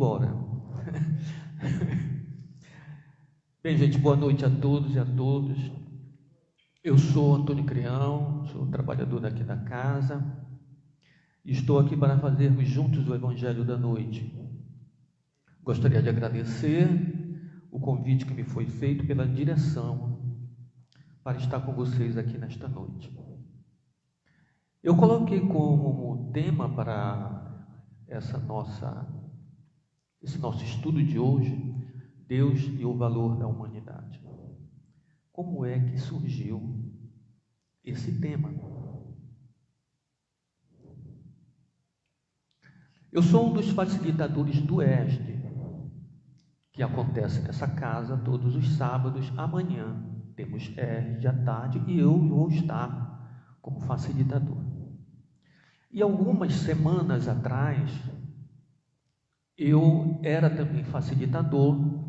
embora. Bem, gente, boa noite a todos e a todas. Eu sou Antônio Crião, sou trabalhador aqui da casa e estou aqui para fazermos juntos o Evangelho da Noite. Gostaria de agradecer o convite que me foi feito pela direção para estar com vocês aqui nesta noite. Eu coloquei como tema para esse nosso estudo de hoje, Deus e o valor da humanidade. Como é que surgiu esse tema? Eu sou um dos facilitadores do ESD, que acontece nessa casa todos os sábados. Amanhã temos ESD à tarde e eu vou estar como facilitador. E algumas semanas atrás, eu era também facilitador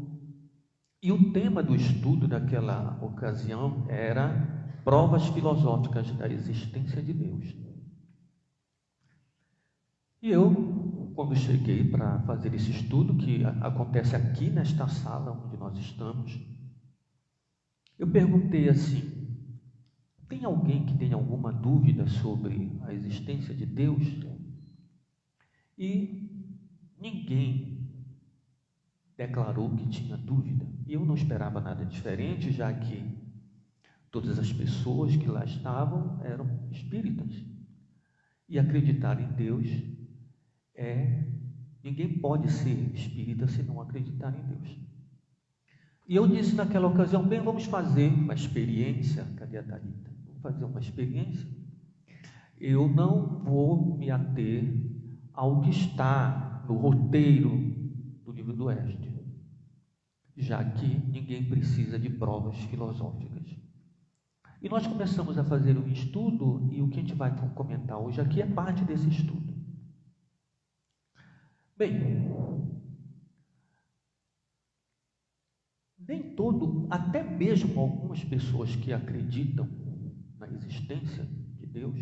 e o tema do estudo daquela ocasião era provas filosóficas da existência de Deus. E eu, quando cheguei para fazer esse estudo, que acontece aqui nesta sala onde nós estamos, eu perguntei assim: tem alguém que tenha alguma dúvida sobre a existência de Deus? E ninguém declarou que tinha dúvida. E eu não esperava nada diferente, já que todas as pessoas que lá estavam eram espíritas. E acreditar em Deus ninguém pode ser espírita se não acreditar em Deus. E eu disse naquela ocasião: bem, vamos fazer uma experiência. Cadê a Thalita? Vamos fazer uma experiência. Eu não vou me ater ao que está no roteiro do livro do Oeste, já que ninguém precisa de provas filosóficas. E nós começamos a fazer um estudo, e o que a gente vai comentar hoje aqui é parte desse estudo. Bem, nem todo, até mesmo algumas pessoas que acreditam na existência de Deus,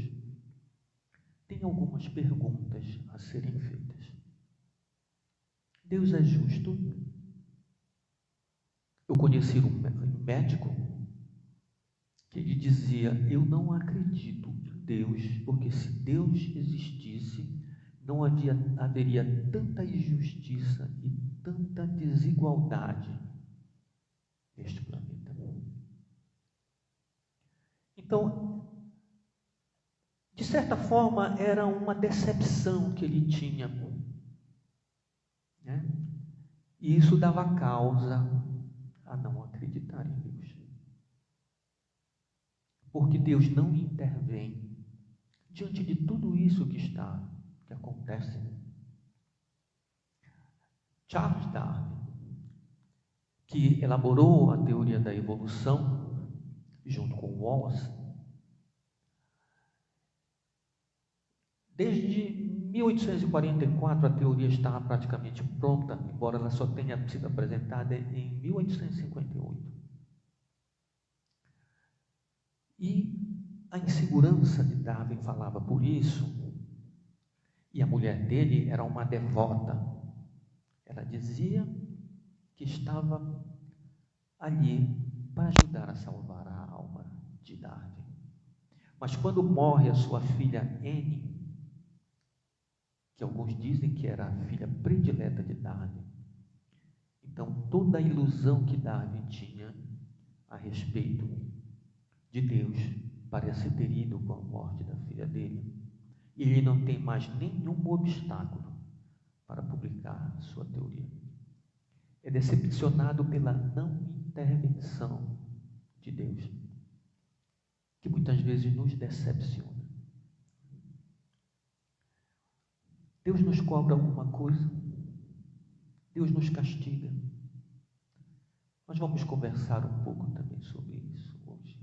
têm algumas perguntas a serem feitas. Deus é justo? Eu conheci um médico que ele dizia: eu não acredito em Deus, porque se Deus existisse, não haveria tanta injustiça e tanta desigualdade neste planeta. Então, de certa forma, era uma decepção que ele tinha, né? E isso dava causa a não acreditar em Deus, porque Deus não intervém diante de tudo isso que acontece. Charles Darwin, que elaborou a teoria da evolução junto com Wallace, desde 1844 a teoria estava praticamente pronta, embora ela só tenha sido apresentada em 1858. E a insegurança de Darwin falava por isso, e a mulher dele era uma devota. Ela dizia que estava ali para ajudar a salvar a alma de Darwin. Mas quando morre a sua filha Anne, que alguns dizem que era a filha predileta de Darwin, então toda a ilusão que Darwin tinha a respeito de Deus parece ter ido com a morte da filha dele. E ele não tem mais nenhum obstáculo para publicar sua teoria. É decepcionado pela não intervenção de Deus, que muitas vezes nos decepciona. Deus nos cobra alguma coisa? Deus nos castiga? Nós vamos conversar um pouco também sobre isso hoje.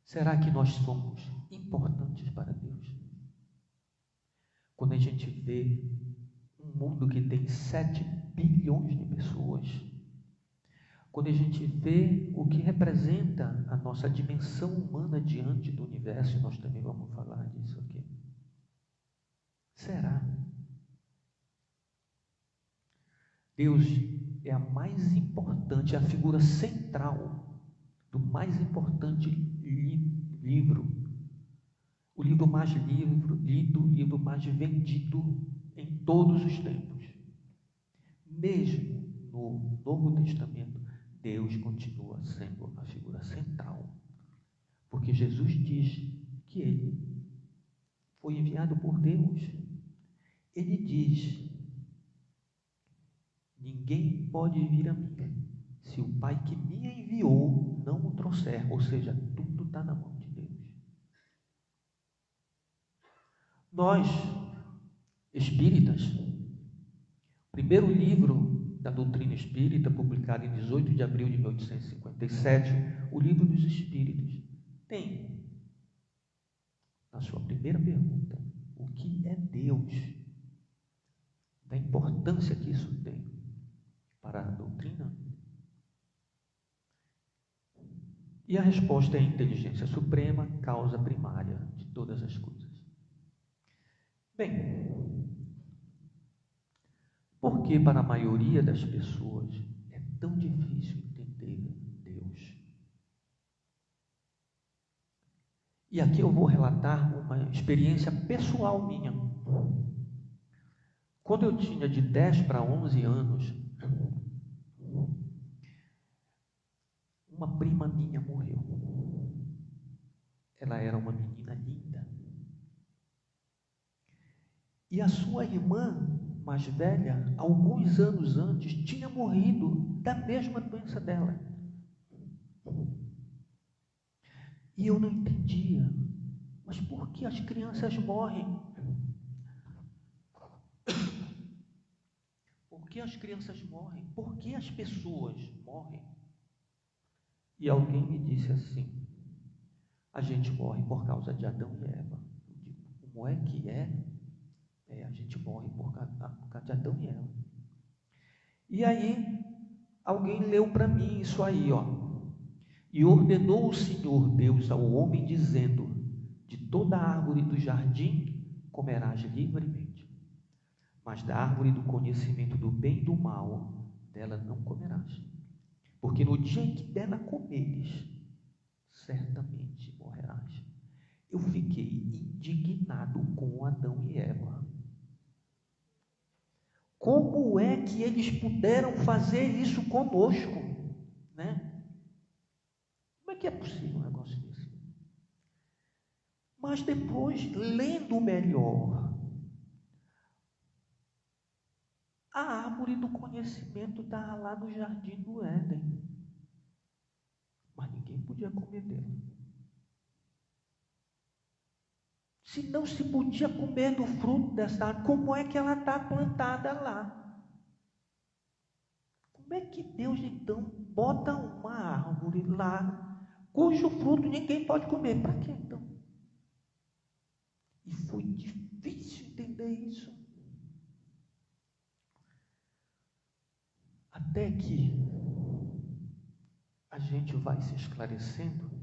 Será que nós somos importantes para Deus? Quando a gente vê um mundo que tem 7 bilhões de pessoas, quando a gente vê o que representa a nossa dimensão humana diante do universo, nós também vamos falar disso aqui. Será Deus é a mais importante, a figura central do mais importante livro, o livro mais lido, o livro mais vendido em todos os tempos. Mesmo no Novo Testamento, Deus continua sendo a figura central, porque Jesus diz que Ele foi enviado por Deus. Ele diz: ninguém pode vir a mim se o Pai que me enviou não o trouxer. Ou seja, tudo está na mão de Deus. Nós, espíritas, o primeiro livro da doutrina espírita, publicado em 18 de abril de 1857, o Livro dos Espíritos, tem, na sua primeira pergunta, o que é Deus? Da importância que isso tem para a doutrina. E a resposta é a inteligência suprema, causa primária de todas as coisas. Bem, por que para a maioria das pessoas é tão difícil entender Deus? E aqui eu vou relatar uma experiência pessoal minha. Quando eu tinha de 10 para 11 anos, uma prima minha morreu. Ela era uma menina linda. E a sua irmã mais velha, alguns anos antes, tinha morrido da mesma doença dela. E eu não entendia. Mas por que as crianças morrem? Por que as crianças morrem? Por que as pessoas morrem? E alguém me disse assim: a gente morre por causa de Adão e Eva. Eu digo: como é que é? A gente morre por causa de Adão e Eva. E aí, alguém leu para mim isso aí, ó. E ordenou o Senhor Deus ao homem, dizendo: de toda árvore do jardim comerás livremente, mas da árvore do conhecimento do bem e do mal, dela não comerás, porque no dia em que dela comeres, certamente morrerás. Eu fiquei indignado com Adão e Eva. Como é que eles puderam fazer isso conosco, né? Como é que é possível um negócio desse? Mas depois, lendo melhor, a árvore do conhecimento estava lá no jardim do Éden, mas ninguém podia comer dela. Se não se podia comer do fruto dessa árvore, como é que ela está plantada lá? Como é que Deus então bota uma árvore lá, cujo fruto ninguém pode comer? Para quê então? E foi difícil entender isso. Até que a gente vai se esclarecendo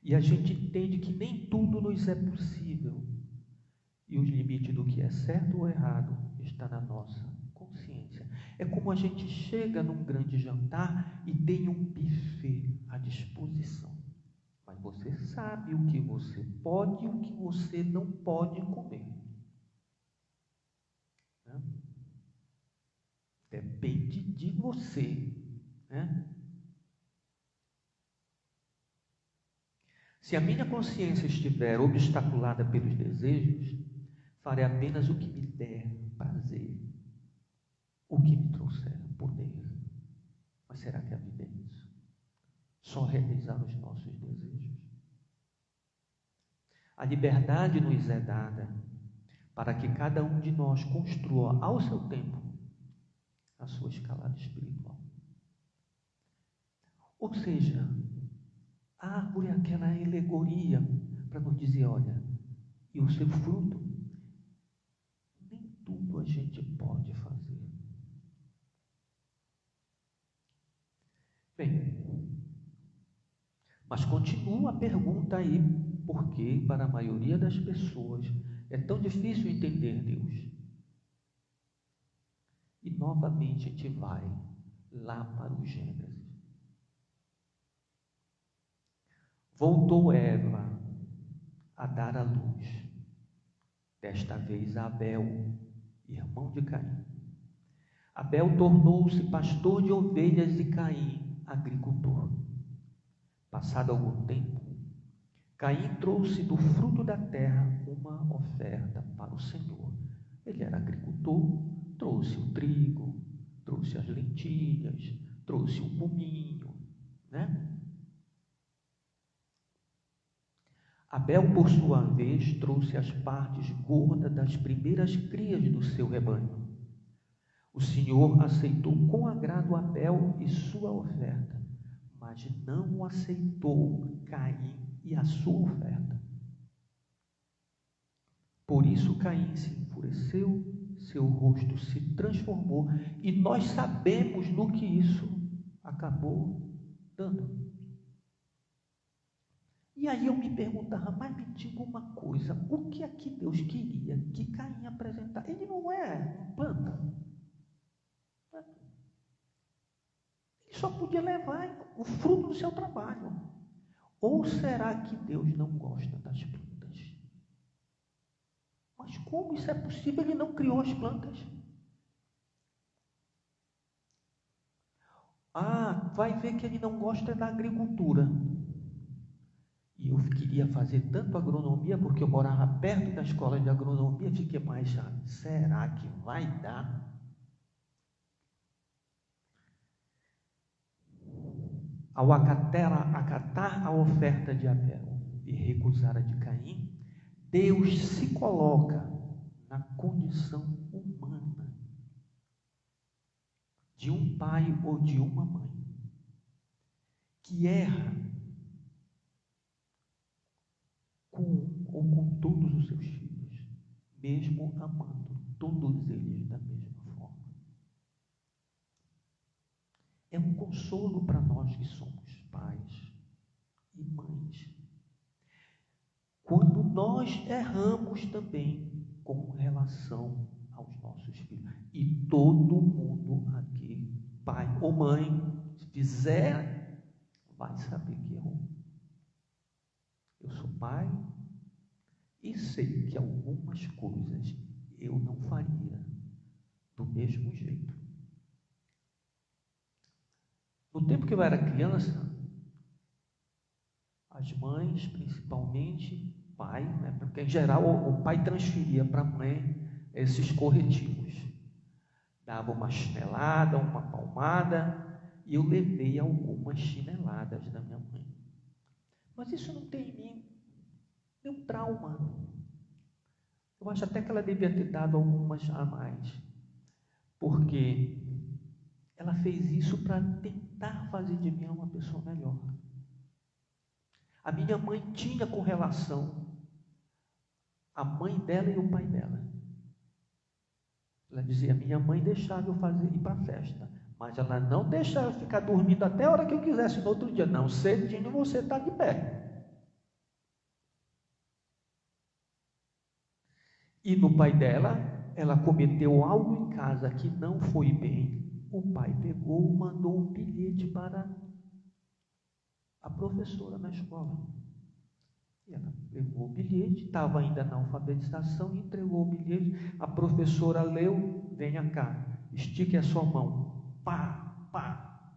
e a gente entende que nem tudo nos é possível. E os limites do que é certo ou errado está na nossa consciência. É como a gente chega num grande jantar e tem um buffet à disposição. Mas você sabe o que você pode e o que você não pode comer. Né? Depende de você. Né? Se a minha consciência estiver obstaculada pelos desejos, farei apenas o que me der prazer, o que me trouxer poder. Mas será que a vida é isso? Só realizar os nossos desejos? A liberdade nos é dada para que cada um de nós construa ao seu tempo a sua escalada espiritual. Ou seja, a árvore é aquela alegoria para nos dizer: olha, e o seu fruto, nem tudo a gente pode fazer. Bem, mas continua a pergunta aí: por que para a maioria das pessoas é tão difícil entender Deus? E novamente a gente vai lá para o Gênesis. Voltou Eva a dar à luz, desta vez a Abel, irmão de Caim. Abel tornou-se pastor de ovelhas e Caim, agricultor. Passado algum tempo, Caim trouxe do fruto da terra uma oferta para o Senhor. Ele era agricultor, trouxe o trigo, trouxe as lentilhas, trouxe o pominho, né? Abel, por sua vez, trouxe as partes gordas das primeiras crias do seu rebanho. O Senhor aceitou com agrado Abel e sua oferta, mas não aceitou Caim e a sua oferta. Por isso Caim se enfureceu, seu rosto se transformou, e nós sabemos no que isso acabou dando. E aí eu me perguntava, mas me diga uma coisa, o que é que Deus queria que Caim apresentasse? Ele não é planta. Ele só podia levar o fruto do seu trabalho. Ou será que Deus não gosta das plantas? Mas como isso é possível? Ele não criou as plantas. Vai ver que ele não gosta da agricultura. E eu queria fazer tanto agronomia, porque eu morava perto da escola de agronomia, fiquei mais já. Será que vai dar? Ao acatar a oferta de Abel e recusar a de Caim, Deus se coloca na condição humana de um pai ou de uma mãe que erra com um ou com todos os seus filhos, mesmo amando todos eles da mesma forma. É um consolo para nós que somos pais e mães, quando nós erramos também com relação aos nossos filhos. E todo mundo aqui, pai ou mãe, se fizer, vai saber que errou. Eu sou pai e sei que algumas coisas eu não faria do mesmo jeito. No tempo que eu era criança, as mães, principalmente, pai, né, porque em geral o pai transferia para a mãe esses corretivos. Dava uma chinelada, uma palmada, e eu levei algumas chineladas da minha mãe. Mas isso não tem em mim nenhum trauma. Eu acho até que ela devia ter dado algumas a mais, porque ela fez isso para tentar fazer de mim uma pessoa melhor. A minha mãe tinha com relação a mãe dela e o pai dela. Ela dizia, minha mãe deixava eu ir para a festa, mas ela não deixava eu ficar dormindo até a hora que eu quisesse no outro dia. Não, cedinho você está de pé. E no pai dela, ela cometeu algo em casa que não foi bem. O pai pegou, mandou um bilhete para a professora na escola. E ela pegou o bilhete, estava ainda na alfabetização, entregou o bilhete. A professora leu, venha cá, estique a sua mão. Pá, pá.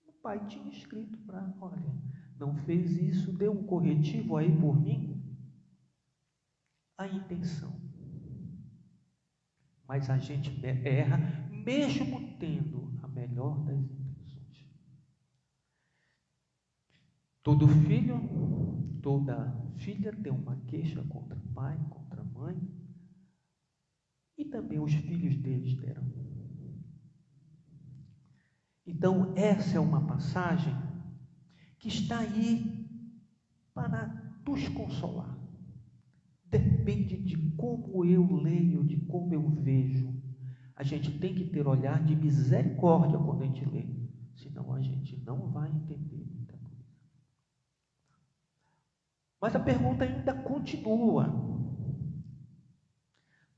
O pai tinha escrito para, olha, não fez isso, deu um corretivo aí por mim. A intenção. Mas a gente erra, mesmo tendo a melhor das intenções. Todo filho, toda filha tem uma queixa contra o pai, contra a mãe, e também os filhos deles terão. Então, essa é uma passagem que está aí para nos consolar. Depende de como eu leio, de como eu vejo. A gente tem que ter olhar de misericórdia quando a gente lê, senão a gente não vai entender muita coisa. Mas a pergunta ainda continua.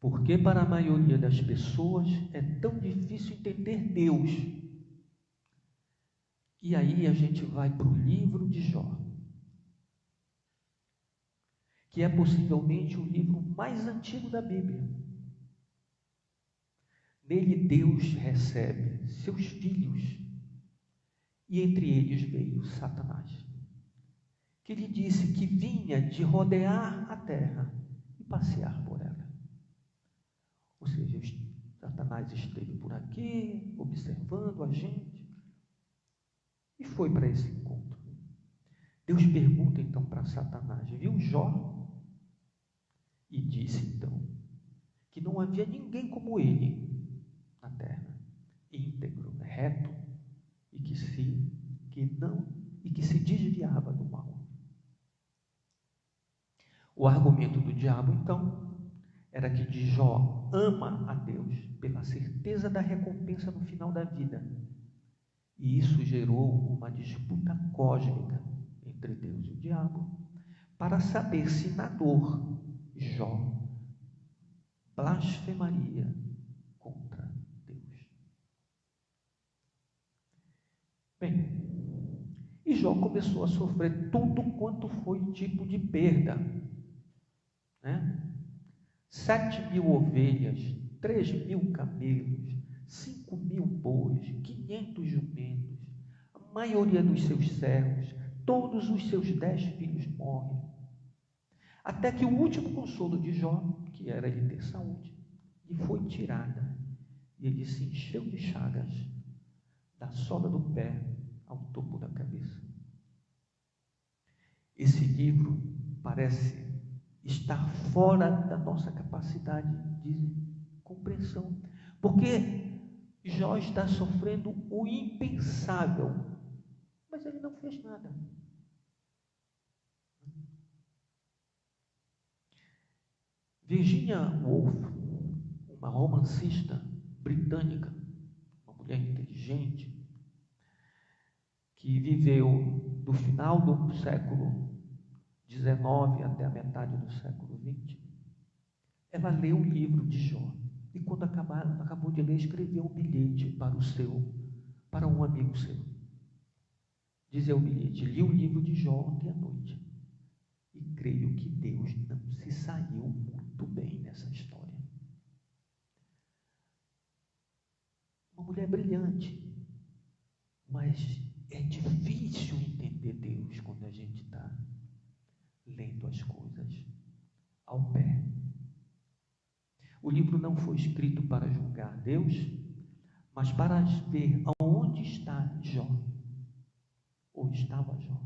Porque para a maioria das pessoas é tão difícil entender Deus. E aí a gente vai para o livro de Jó, que é possivelmente o livro mais antigo da Bíblia. Nele Deus recebe seus filhos, e entre eles veio Satanás, que lhe disse que vinha de rodear a terra e passear por ela. Ou seja, Satanás esteve por aqui, observando a gente, e foi para esse encontro. Deus pergunta então para Satanás: viu Jó? E disse então que não havia ninguém como ele na terra, íntegro, reto, e que se desviava do mal. O argumento do diabo então era que Jó ama a Deus pela certeza da recompensa no final da vida. E isso gerou uma disputa cósmica entre Deus e o diabo, para saber se na dor Jó blasfemaria contra Deus. Bem, e Jó começou a sofrer tudo quanto foi tipo de perda, né? 7.000 ovelhas, 3.000 camelos, 5.000 bois, 500 jumentos, a maioria dos seus servos, todos os seus 10 filhos morrem. Até que o último consolo de Jó, que era ele ter saúde, lhe foi tirada, e ele se encheu de chagas, da sola do pé ao topo da cabeça. Esse livro parece estar fora da nossa capacidade de compreensão, porque Jó está sofrendo o impensável, mas ele não fez nada. Virginia Woolf, uma romancista britânica, uma mulher inteligente, que viveu do final do século XIX até a metade do século XX, ela leu o livro de Jó, e quando acabou de ler, escreveu um bilhete para um amigo seu. Dizia o bilhete: li o livro de Jó ontem à noite, e creio que Deus não se saiu muito bem nessa história. Uma mulher brilhante, mas é difícil entender Deus quando a gente está lendo as coisas ao pé. O livro não foi escrito para julgar Deus, mas para ver aonde está Jó, ou estava Jó,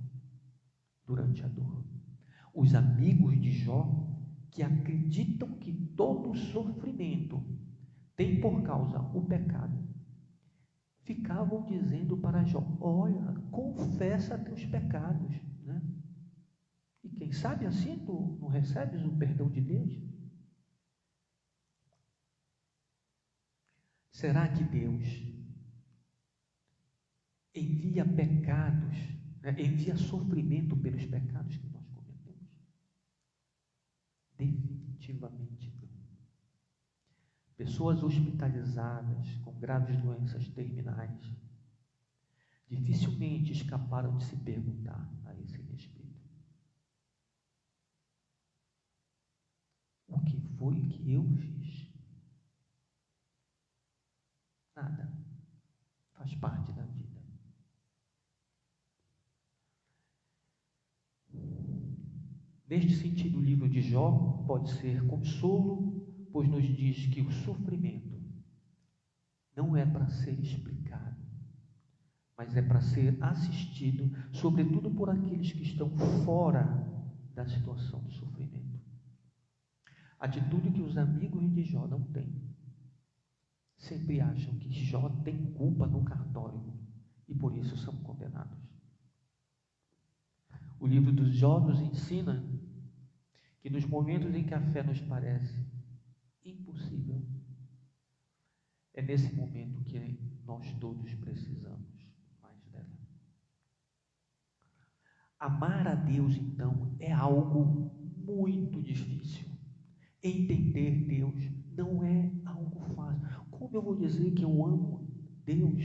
durante a dor. Os amigos de Jó, que acreditam que todo sofrimento tem por causa o pecado, ficavam dizendo para Jó: olha, confessa teus pecados, né? E quem sabe assim tu não recebes o perdão de Deus? Será que Deus envia pecados, né? Envia sofrimento pelos pecados que nós cometemos? Definitivamente não. Pessoas hospitalizadas com graves doenças terminais dificilmente escaparam de se perguntar a esse respeito: o que foi que eu fiz? Nada. Faz parte da vida. Neste sentido, o livro de Jó pode ser consolo, pois nos diz que o sofrimento não é para ser explicado, mas é para ser assistido, sobretudo por aqueles que estão fora da situação do sofrimento. Atitude que os amigos de Jó não têm. Sempre acham que Jó tem culpa no cartório e por isso são condenados. O livro dos Jó nos ensina que nos momentos em que a fé nos parece impossível, é nesse momento que nós todos precisamos mais dela. Amar a Deus, então, é algo muito difícil. Entender Deus não é algo fácil. Como eu vou dizer que eu amo Deus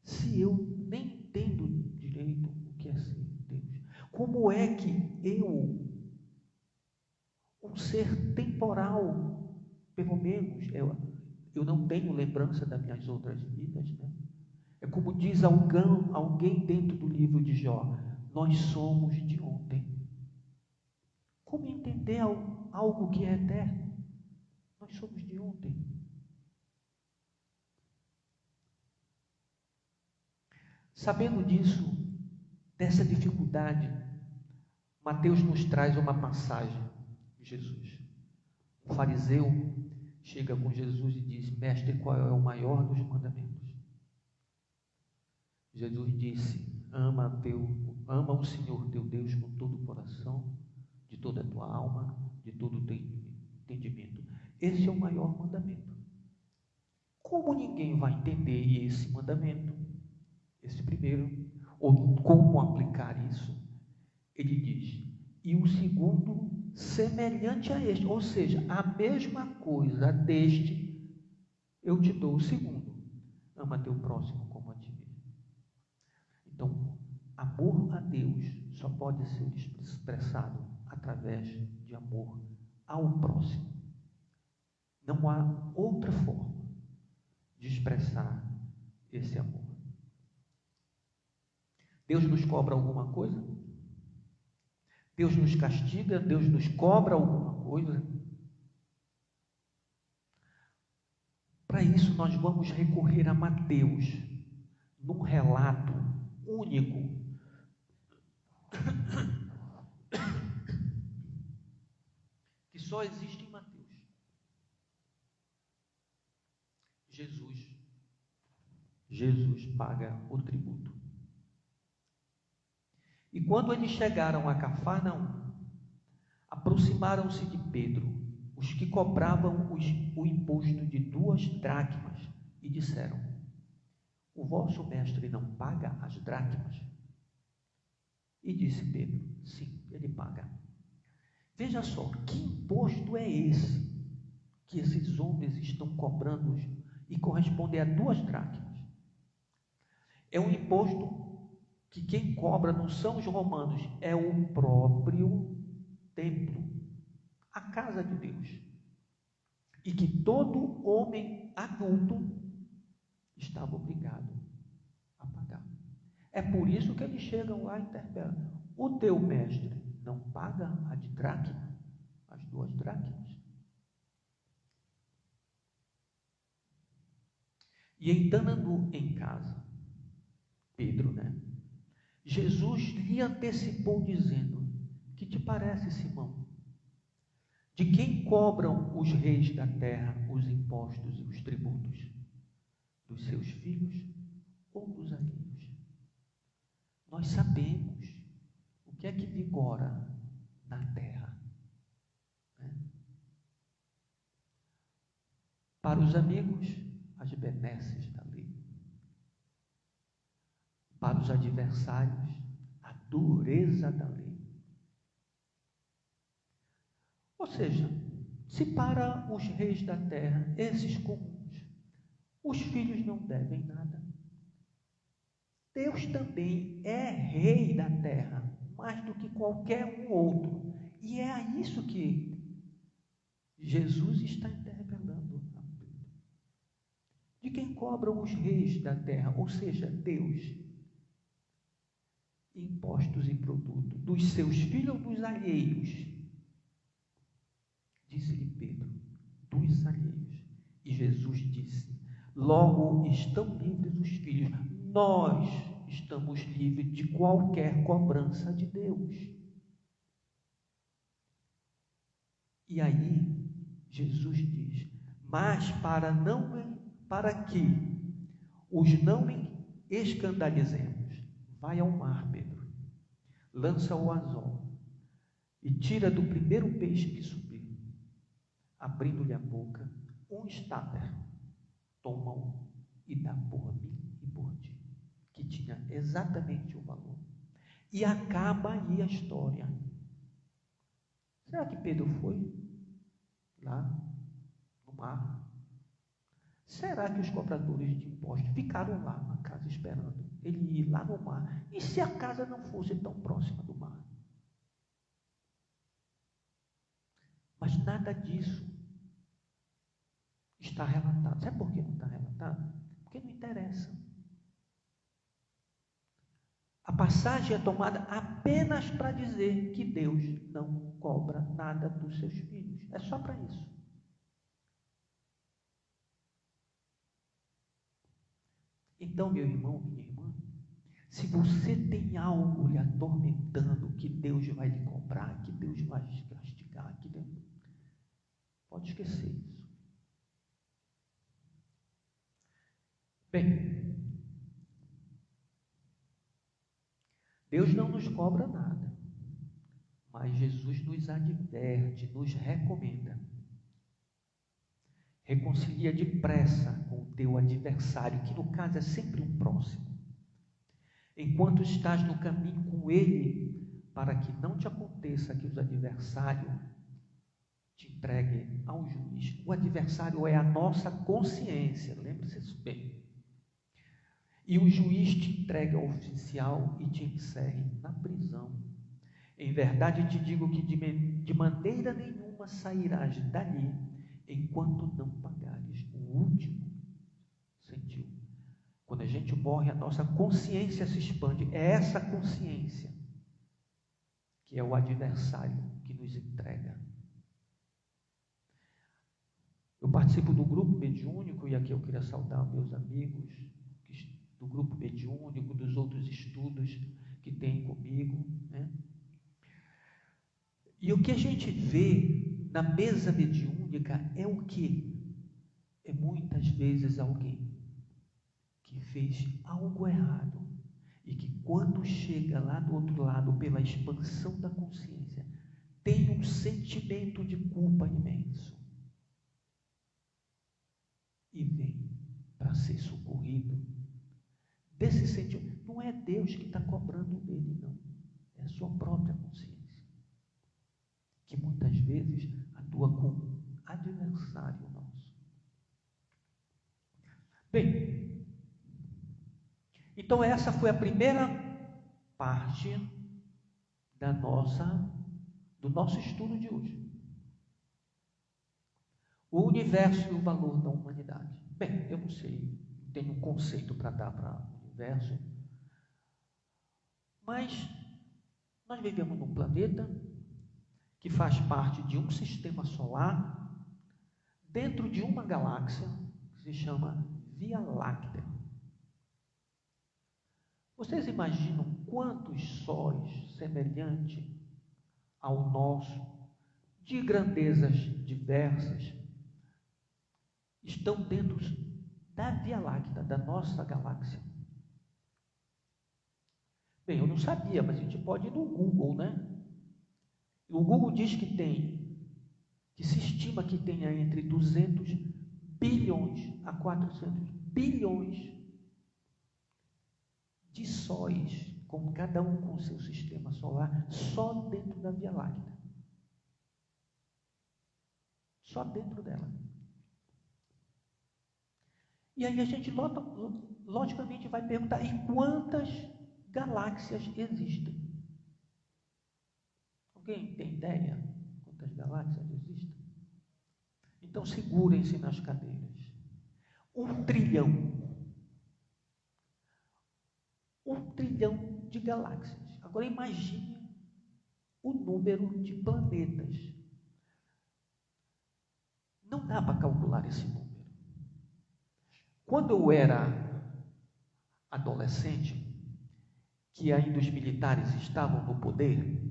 se eu nem entendo direito o que é ser Deus? Como é que eu, um ser temporal, pelo menos, eu não tenho lembrança das minhas outras vidas, né? É como diz alguém dentro do livro de Jó: nós somos de ontem. Como entender algo que é eterno? Nós somos de ontem. Sabendo disso, dessa dificuldade, Mateus nos traz uma passagem de Jesus. O fariseu chega com Jesus e diz: mestre, qual é o maior dos mandamentos? Jesus disse: ama o Senhor teu Deus com todo o coração, de toda a tua alma, de todo o teu entendimento. Esse é o maior mandamento. Como ninguém vai entender esse mandamento, esse primeiro, ou como aplicar isso, ele diz: e o segundo, semelhante a este, ou seja, a mesma coisa deste, eu te dou o segundo: ama teu próximo como a ti mesmo. Então, amor a Deus só pode ser expressado através de amor ao próximo. Não há outra forma de expressar esse amor. Deus nos cobra alguma coisa? Deus nos castiga? Deus nos cobra alguma coisa? Para isso, nós vamos recorrer a Mateus, num relato único, que só existe em Mateus. Jesus paga o tributo. E quando eles chegaram a Cafarnaum, aproximaram-se de Pedro os que cobravam o imposto de 2 dracmas e disseram: o vosso mestre não paga as dracmas? E disse Pedro: sim, ele paga. Veja só, que imposto é esse que esses homens estão cobrando e corresponde a 2 dracmas? É um imposto que quem cobra não são os romanos, é o próprio templo, a casa de Deus, e que todo homem adulto estava obrigado a pagar. É por isso que eles chegam lá e interpelam: o teu mestre não paga a de dracma, as 2 dracmas? E entrando em casa, Pedro, Jesus lhe antecipou dizendo: que te parece, Simão? De quem cobram os reis da terra os impostos e os tributos? Dos seus filhos ou dos alheios? Nós sabemos o que é que vigora na terra, né? Para os amigos, as benesses da lei. Para os adversários, a dureza da lei. Ou seja, se para os reis da terra, esses comuns, os filhos não devem nada, Deus também é rei da terra, mais do que qualquer um outro. E é a isso que Jesus está interpelando a Pedro. De quem cobram os reis da terra, ou seja, Deus, impostos e produto, dos seus filhos ou dos alheios? Disse-lhe Pedro: dos alheios. E Jesus disse: logo estão livres os filhos. Nós estamos livres de qualquer cobrança de Deus. E aí Jesus diz: mas para que os não escandalizemos, vai ao mar, Pedro, lança o anzol e tira do primeiro peixe que subir. Abrindo-lhe a boca, um estáper, toma-o e dá por mim e por ti, que tinha exatamente o valor. E acaba aí a história. Será que Pedro foi lá no mar? Será que os cobradores de impostos ficaram lá na casa esperando ele ir lá no mar? E se a casa não fosse tão próxima do mar? Mas nada disso está relatado. Sabe por que não está relatado? Porque não interessa. A passagem é tomada apenas para dizer que Deus não cobra nada dos seus filhos. É só para isso. Então, meu irmão, minha irmã, se você tem algo lhe atormentando, que Deus vai lhe cobrar, que Deus vai te castigar, que Deus... pode esquecer isso. Bem, Deus não nos cobra nada, mas Jesus nos adverte, nos recomenda. Reconcilia depressa com o teu adversário, que no caso é sempre um próximo, enquanto estás no caminho com ele, para que não te aconteça que os adversários te entreguem ao juiz. O adversário é a nossa consciência, lembre-se disso bem. E o juiz te entrega ao oficial e te encerre na prisão. Em verdade te digo que de maneira nenhuma sairás dali, enquanto não pagares o último centavo. Quando a gente morre, a nossa consciência se expande. É essa consciência que é o adversário que nos entrega. Eu participo do grupo mediúnico, e aqui eu queria saudar meus amigos do grupo mediúnico, dos outros estudos que tem comigo, né? E o que a gente vê na mesa mediúnica é o quê? É muitas vezes alguém que fez algo errado e que quando chega lá do outro lado, pela expansão da consciência, tem um sentimento de culpa imenso e vem para ser socorrido desse sentimento. Não é Deus que está cobrando dele, não. É a sua própria consciência, que muitas vezes atua como adversário nosso. Bem, então essa foi a primeira parte do nosso estudo de hoje. O universo e o valor da humanidade. Bem, eu não sei, tenho um conceito para dar para o universo, mas nós vivemos num planeta que faz parte de um sistema solar, dentro de uma galáxia que se chama Via Láctea. Vocês imaginam quantos sóis semelhantes ao nosso, de grandezas diversas, estão dentro da Via Láctea, da nossa galáxia? Bem, eu não sabia, mas a gente pode ir no Google, né? O Google diz que se estima que tenha entre 200 bilhões a 400 bilhões de sóis, com cada um com seu sistema solar, só dentro da Via Láctea. Só dentro dela. E aí a gente, logicamente, vai perguntar, e quantas galáxias existem? Alguém tem ideia quantas galáxias existem? Então segurem-se nas cadeiras. 1 trilhão. 1 trilhão de galáxias. Agora imagine o número de planetas. Não dá para calcular esse número. Quando eu era adolescente, que ainda os militares estavam no poder,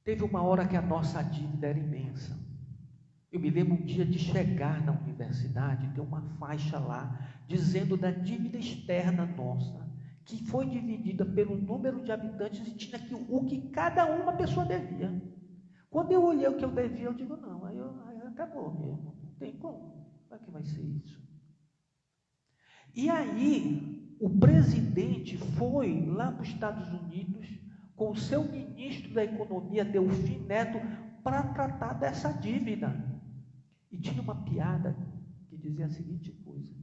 teve uma hora que a nossa dívida era imensa. Eu me lembro um dia de chegar na universidade, ter uma faixa lá, dizendo da dívida externa nossa, que foi dividida pelo número de habitantes e tinha o que cada uma pessoa devia. Quando eu olhei o que eu devia, eu digo, não, aí acabou mesmo, não tem como. Como é que vai ser isso? E aí, o presidente foi lá para os Estados Unidos com o seu ministro da Economia, Delfim Neto, para tratar dessa dívida. E tinha uma piada que dizia a seguinte coisa: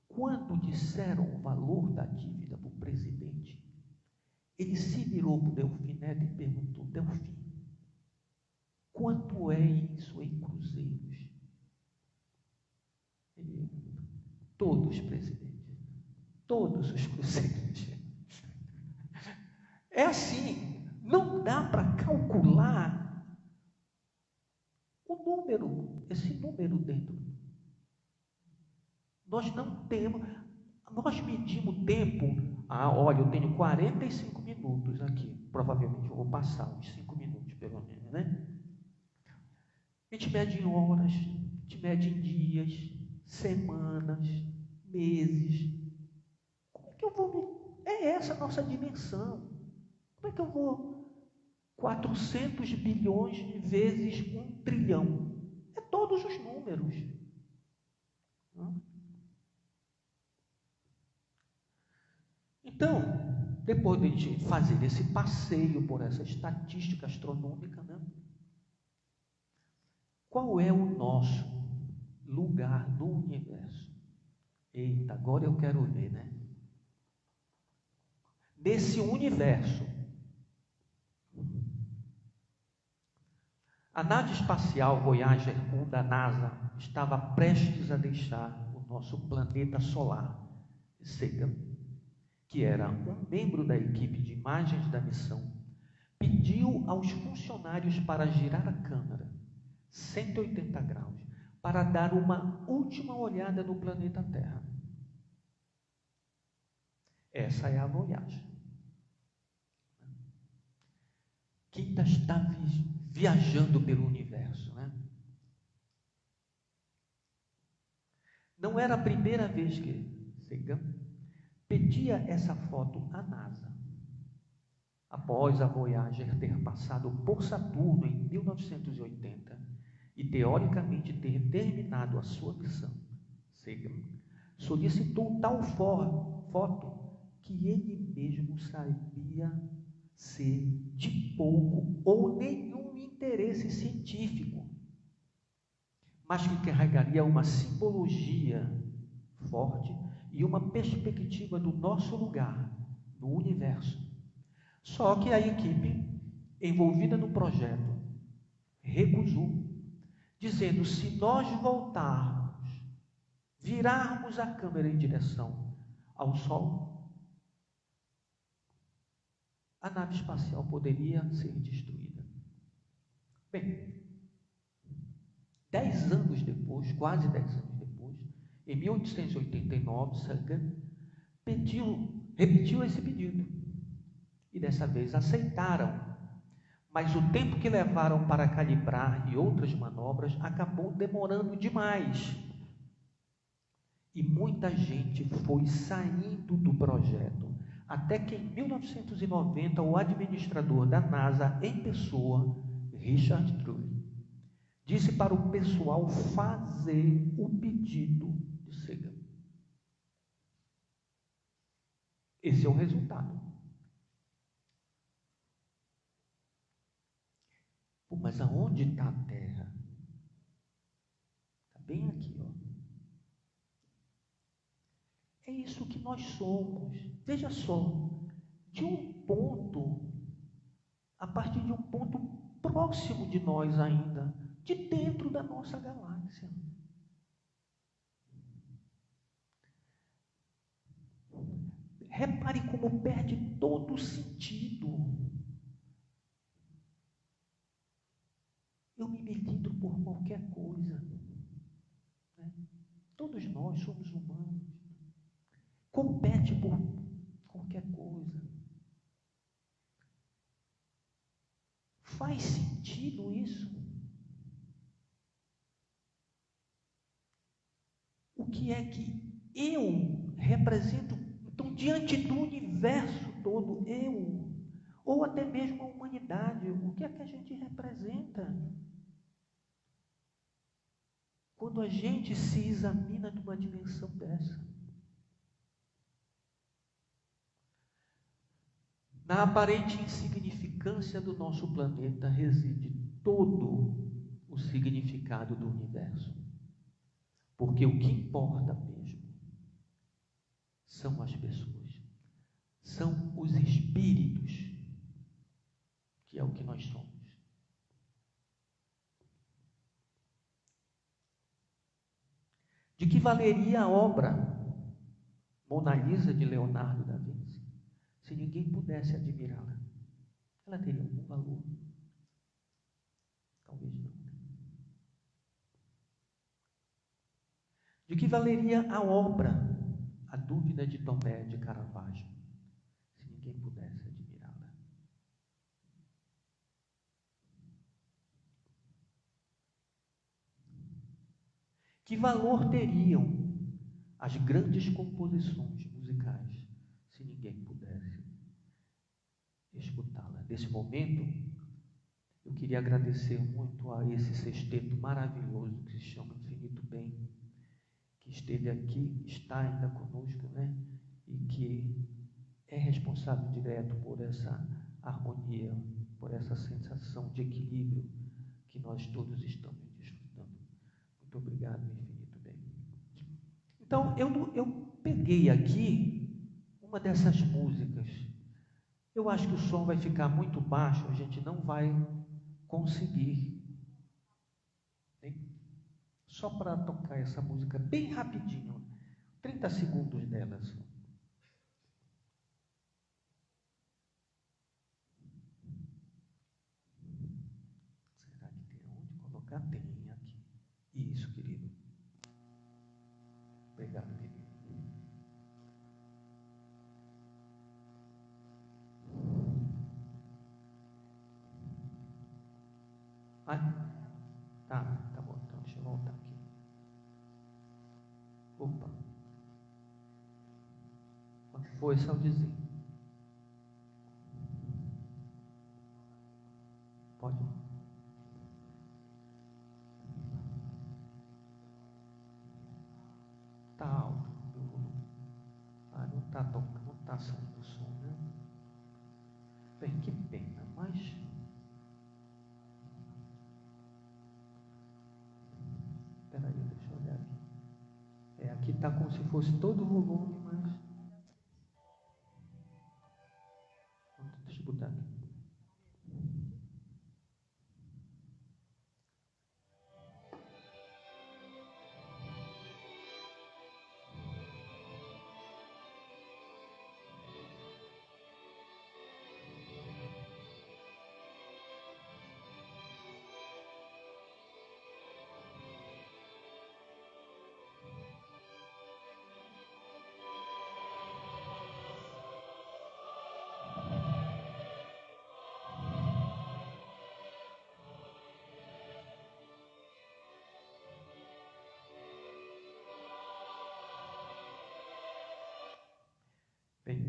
quando disseram o valor da dívida para o presidente, ele se virou para o Delfim Neto e perguntou: Delfim, quanto é isso em cruzeiros? Ele, todos, presidente, todos os cruzeiros. É assim, não dá para calcular o número, esse número dentro. Nós não temos, nós medimos tempo. Olha, eu tenho 45 minutos aqui, provavelmente eu vou passar uns 5 minutos pelo menos, né? A gente mede em horas, a gente mede em dias, semanas, meses. Como é que eu vou É essa a nossa dimensão. Como é que eu vou 400 bilhões vezes 1 trilhão? É todos os números. Então, depois de a gente fazer esse passeio por essa estatística astronômica, né? Qual é o nosso lugar no universo? Eita, agora eu quero ver, né? Nesse universo, a nave espacial Voyager 1 da NASA estava prestes a deixar o nosso planeta solar, Sagan, que era um membro da equipe de imagens da missão, pediu aos funcionários para girar a câmera 180 graus para dar uma última olhada no planeta Terra. Essa é a Voyager, que ainda está viajando pelo universo, né? Não era a primeira vez que Sagan pedia essa foto à NASA. Após a Voyager ter passado por Saturno em 1980 e teoricamente ter terminado a sua missão, Sagan solicitou tal foto que ele mesmo sabia ser de pouco ou nenhum interesse científico, mas que carregaria uma simbologia forte e uma perspectiva do nosso lugar no universo. Só que a equipe envolvida no projeto recusou, dizendo: se nós voltarmos, virarmos a câmera em direção ao Sol, a nave espacial poderia ser destruída. Bem, 10 anos depois, quase 10 anos depois, em 1889, Sagan repetiu esse pedido. E dessa vez aceitaram. Mas o tempo que levaram para calibrar e outras manobras acabou demorando demais. E muita gente foi saindo do projeto, até que em 1990 o administrador da NASA em pessoa, Richard Drury, disse para o pessoal fazer o pedido de Sagan. Esse é o resultado. Pô, mas aonde está a Terra? Está bem aqui, ó. É isso que nós somos. Veja só, de um ponto, a partir de um ponto próximo de nós ainda, de dentro da nossa galáxia. Repare como perde todo o sentido. Eu me milito por qualquer coisa, né? Todos nós somos humanos. Compete por qualquer coisa. Faz sentido isso? O que é que eu represento, então, diante do universo todo, ou até mesmo a humanidade, o que é que a gente representa? Quando a gente se examina numa dimensão dessa. Na aparente insignificância do nosso planeta reside todo o significado do universo. Porque o que importa mesmo são as pessoas, são os espíritos, que é o que nós somos. De que valeria a obra Mona Lisa de Leonardo da Vinci se ninguém pudesse admirá-la? Ela teria algum valor? Talvez não. De que valeria a obra A Dúvida de Tomé de Caravaggio se ninguém pudesse admirá-la? Que valor teriam as grandes composições musicais se ninguém pudesse escutá-la? Nesse momento, eu queria agradecer muito a esse sexteto maravilhoso que se chama Infinito Bem, que esteve aqui, está ainda conosco, né? E que é responsável direto por essa harmonia, por essa sensação de equilíbrio que nós todos estamos desfrutando. Muito obrigado, Infinito Bem. Então, eu peguei aqui uma dessas músicas. Eu acho que o som vai ficar muito baixo, a gente não vai conseguir. Só para tocar essa música bem rapidinho, 30 segundos dela só. Será que tem onde colocar? Tem aqui. Isso, querido. Obrigado, querido. Tá bom, então deixa eu voltar aqui. Opa. Quando foi, só dizer. Pode? Tá alto. Não tá tocando, não tá saindo o som, né? Bem, que pena, mas... Espera aí, deixa eu olhar aqui. Aqui tá como se fosse todo o volume, mas... Deixa eu botar aqui. Bem,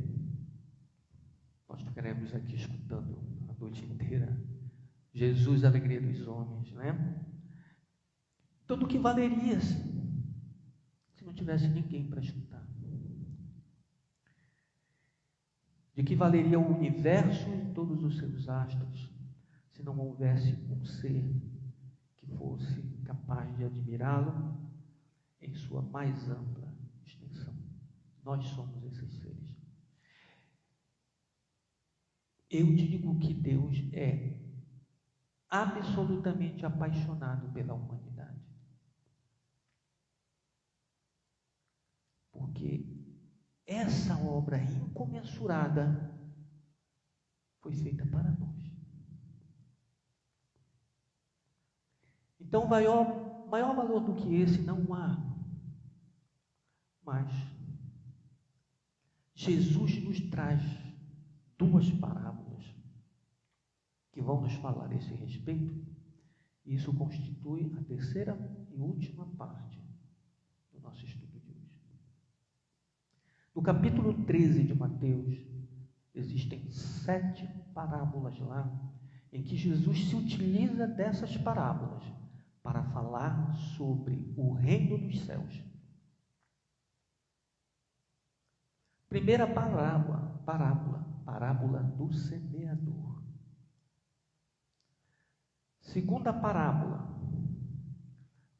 nós ficaremos aqui escutando a noite inteira Jesus, a alegria dos homens, né? Tudo que valeria se não tivesse ninguém para escutar? De que valeria o universo e todos os seus astros se não houvesse um ser que fosse capaz de admirá-lo em sua mais ampla extensão? Nós somos esses seres. Eu digo que Deus é absolutamente apaixonado pela humanidade. Porque essa obra incomensurada foi feita para nós. Então, maior valor do que esse não há. Mas Jesus nos traz duas parábolas que vão nos falar a esse respeito. Isso constitui a terceira e última parte do nosso estudo de hoje. No capítulo 13 de Mateus, existem 7 parábolas lá, em que Jesus se utiliza dessas parábolas para falar sobre o reino dos céus. Primeira parábola do semeador. Segunda parábola,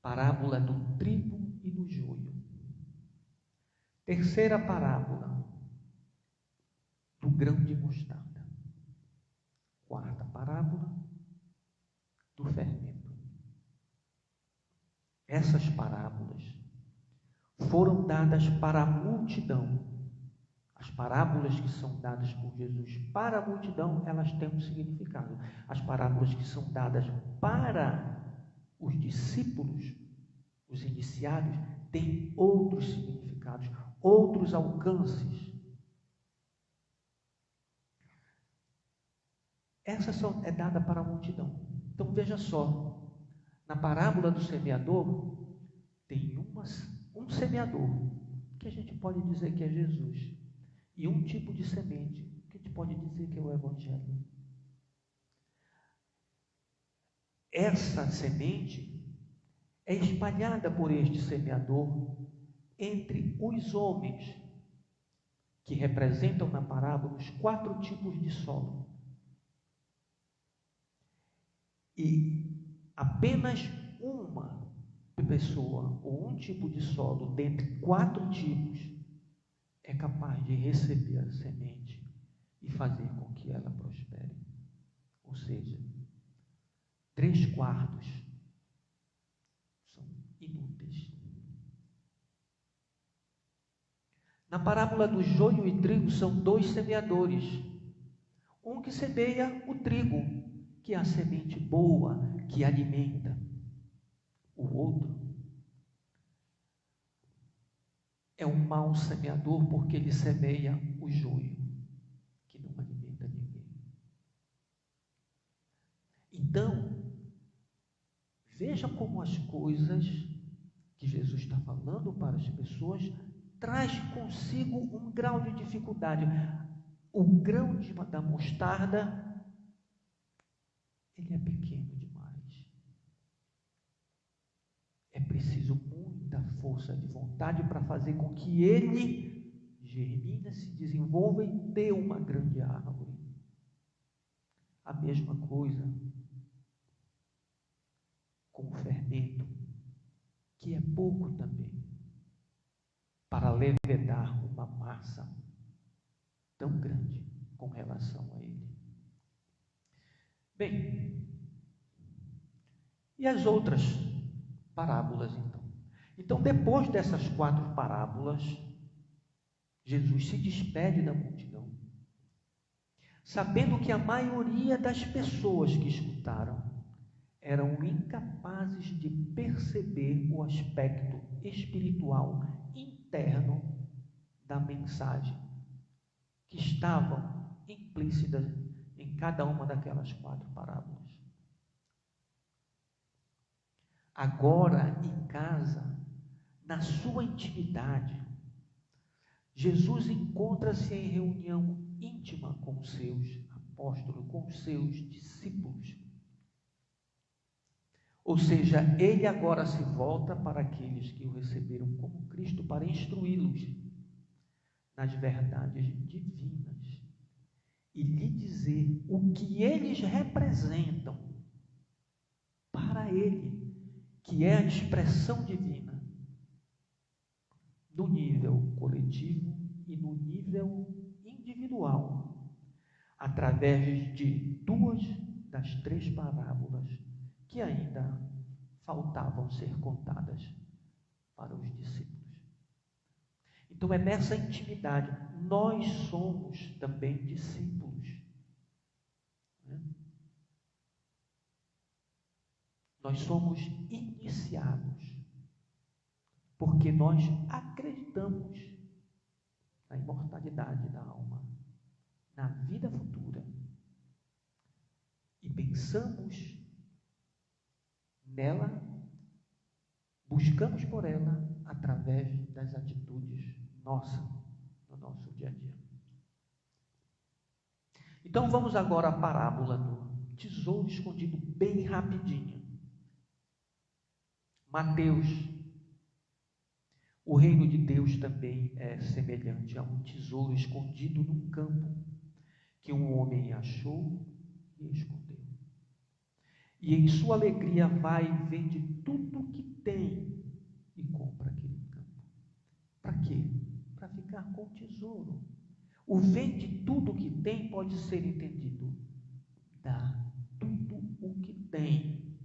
parábola do trigo e do joio. Terceira parábola, do grão de mostarda. Quarta parábola, do fermento. Essas parábolas foram dadas para a multidão. As parábolas que são dadas por Jesus para a multidão, elas têm um significado. As parábolas que são dadas para os discípulos, os iniciados, têm outros significados, outros alcances. Essa só é dada para a multidão. Então veja só, na parábola do semeador, tem um semeador, que a gente pode dizer que é Jesus, e um tipo de semente, que a gente pode dizer que é o Evangelho. Essa semente é espalhada por este semeador entre os homens, que representam na parábola os 4 tipos de solo. E apenas uma pessoa, ou um tipo de solo, dentre 4 tipos, é capaz de receber a semente e fazer com que ela prospere. Ou seja, 3/4 são inúteis. Na parábola do joio e trigo são 2 semeadores. Um que semeia o trigo, que é a semente boa, que alimenta. O outro é um mau semeador, porque ele semeia o joio, que não alimenta ninguém. Então, veja como as coisas que Jesus está falando para as pessoas traz consigo um grau de dificuldade. O grão da mostarda, ele é pequeno demais. É preciso muita força de vontade para fazer com que ele germine, se desenvolva e dê uma grande árvore. A mesma coisa com o fermento, que é pouco também, para levedar uma massa tão grande com relação a ele. Bem, e as outras parábolas então? Então, depois dessas 4 parábolas, Jesus se despede da multidão, sabendo que a maioria das pessoas que escutaram eram incapazes de perceber o aspecto espiritual interno da mensagem que estavam implícitas em cada uma daquelas 4 parábolas. Agora, em casa, na sua intimidade, Jesus encontra-se em reunião íntima com os seus apóstolos, com os seus discípulos. Ou seja, ele agora se volta para aqueles que o receberam como Cristo para instruí-los nas verdades divinas e lhe dizer o que eles representam para ele, que é a expressão divina, no nível coletivo e no nível individual, através de 2 das 3 parábolas que ainda faltavam ser contadas para os discípulos. Então é nessa intimidade, nós somos também discípulos. Nós somos iniciados, porque nós acreditamos na imortalidade da alma, na vida futura, e pensamos nela, buscamos por ela através das atitudes nossas, no nosso dia a dia. Então vamos agora à parábola do tesouro escondido, bem rapidinho. Mateus. O reino de Deus também é semelhante a um tesouro escondido num campo, que um homem achou e escondeu. E em sua alegria vai e vende tudo o que tem tesouro. O vende tudo o que tem pode ser entendido. Dá tudo o que tem,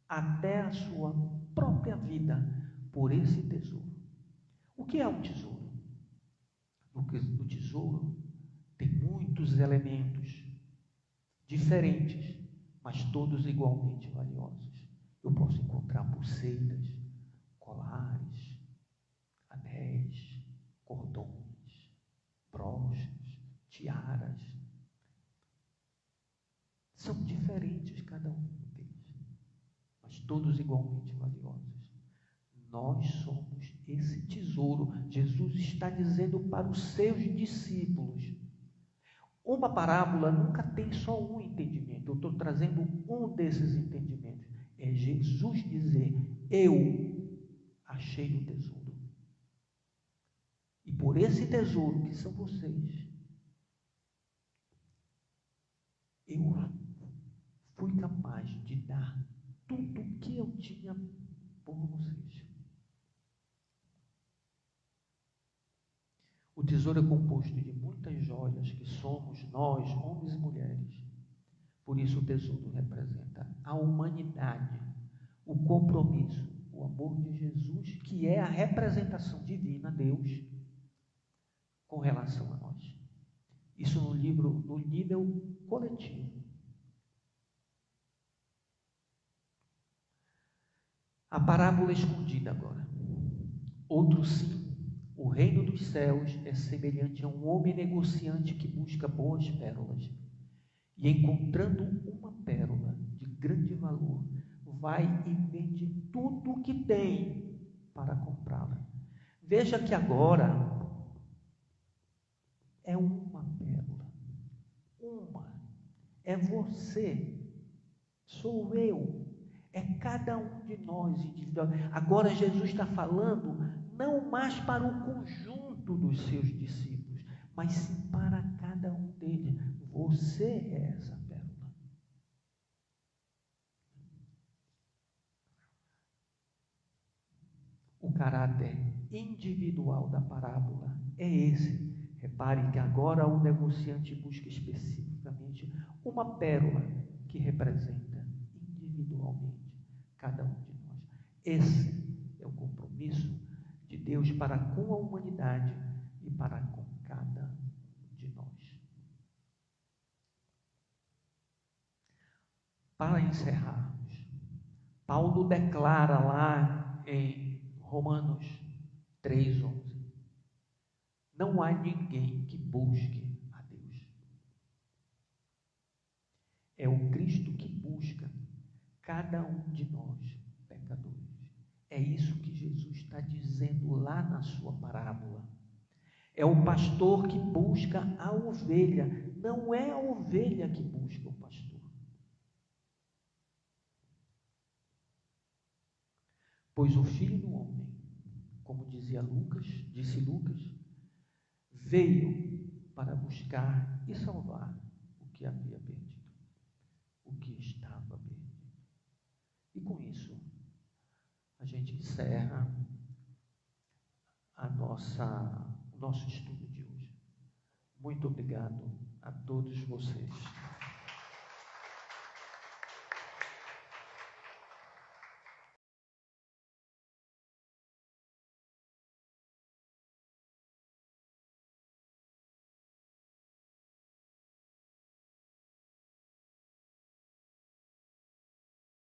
até a sua própria vida, por esse tesouro. O que é um tesouro? O tesouro tem muitos elementos diferentes, mas todos igualmente valiosos. Eu posso encontrar pulseiras, colares, anéis, cordões, broches, tiaras. São diferentes cada um deles, mas todos igualmente valiosos. Nós somos esse tesouro. Jesus está dizendo para os seus discípulos. Uma parábola nunca tem só um entendimento. Eu estou trazendo um desses entendimentos. É Jesus dizer: eu achei o tesouro. E por esse tesouro que são vocês, eu fui capaz de dar tudo o que eu tinha por vocês. O tesouro é composto de muitas joias que somos nós, homens e mulheres. Por isso o tesouro representa a humanidade, o compromisso, o amor de Jesus, que é a representação divina, Deus, com relação a nós. Isso no nível coletivo. A parábola escondida agora. Outro sim. O reino dos céus é semelhante a um homem negociante que busca boas pérolas. E encontrando uma pérola de grande valor, vai e vende tudo o que tem para comprá-la. Veja que agora é uma pérola. Uma. É você. Sou eu. É cada um de nós individual. Agora Jesus está falando não mais para o conjunto dos seus discípulos, mas sim para cada um deles. Você é essa pérola. O caráter individual da parábola é esse. Repare que agora o negociante busca especificamente uma pérola que representa individualmente cada um de nós. Esse é o compromisso de Deus para com a humanidade e para com cada um de nós. Para encerrarmos, Paulo declara lá em Romanos 3:11: não há ninguém que busque a Deus. É o Cristo que busca cada um de nós, pecadores. É isso que Jesus está dizendo lá na sua parábola. É o pastor que busca a ovelha, não é a ovelha que busca o pastor. Pois o Filho do Homem, como disse Lucas, veio para buscar e salvar o que havia perdido, o que estava perdido. E com isso, a gente encerra o nosso estudo de hoje. Muito obrigado a todos vocês.